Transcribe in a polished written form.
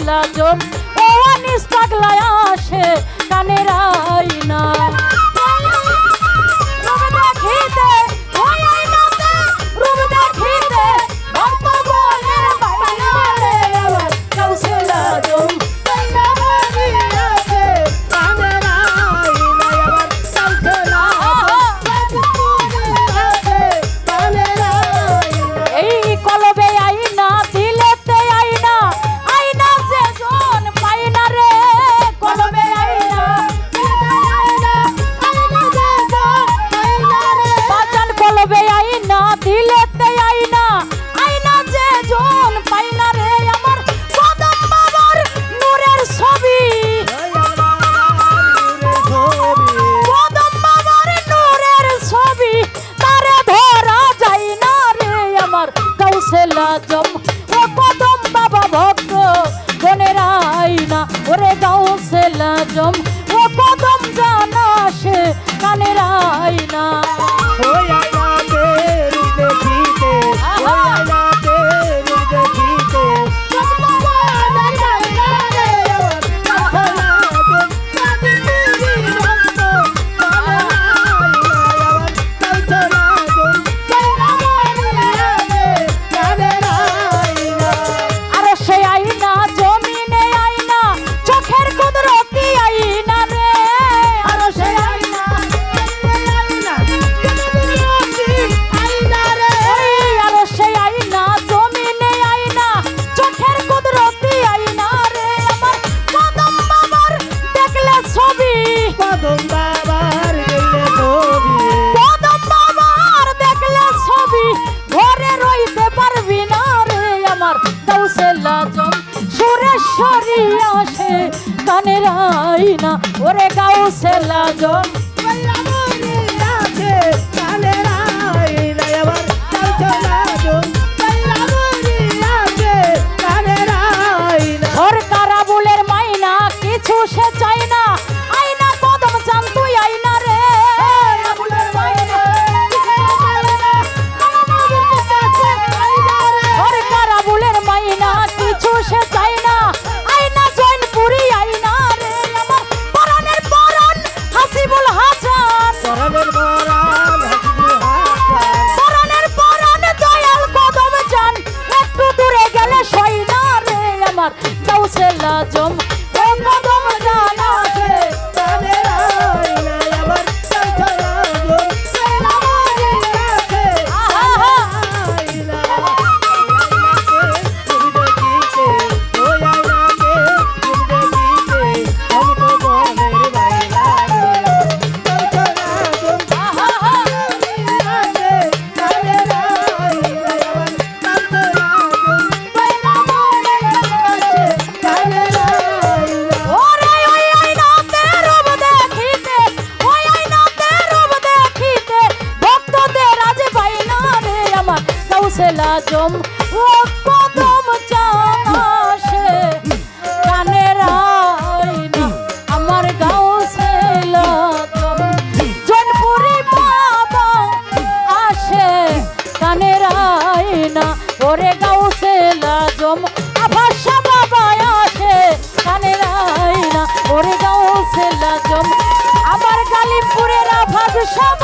লাজম ও আনিস পাগলা আসে কানের আইনা লাজম ও কদম বাবা ভক্ত গনের আইনা ওরে গাউসে লাজম ও কদম জানা সে কানের আইনা ওই আইনা তেরি দেখিতে ওই আইনা তেরি দেখিতে লাজম সুরেশ্বরী আসে কানের আইনা ওরে গাউসে লাজম সরকার আবুলের মাইনা কিছু সে চাই না আইনা কদম চান তুই আইনা রে সরকার আবুলের মাইনা কিছু সে চাই না আইনা জৈনপুরি আইনা রে আমার পরাণের পরাণ হাসিবুল হাসান পরাণের পরাণ দয়াল কদম চান একটু দূরে গেলে সই না রে আমার গাউসে লাজম ও কদম জানা সে কানের আইনা আমার গাউসে লাজম লাজম ও কদম জানা সে কানের আইনা আমার গাউসে লাজম জৈনপুরি বাবা আসে কানের আইনা ওরে গাউসে লাজম আভাসা বাবা আসে কানের আইনা ওরে গাউসে লাজম আমার গালিপুরের আভাসা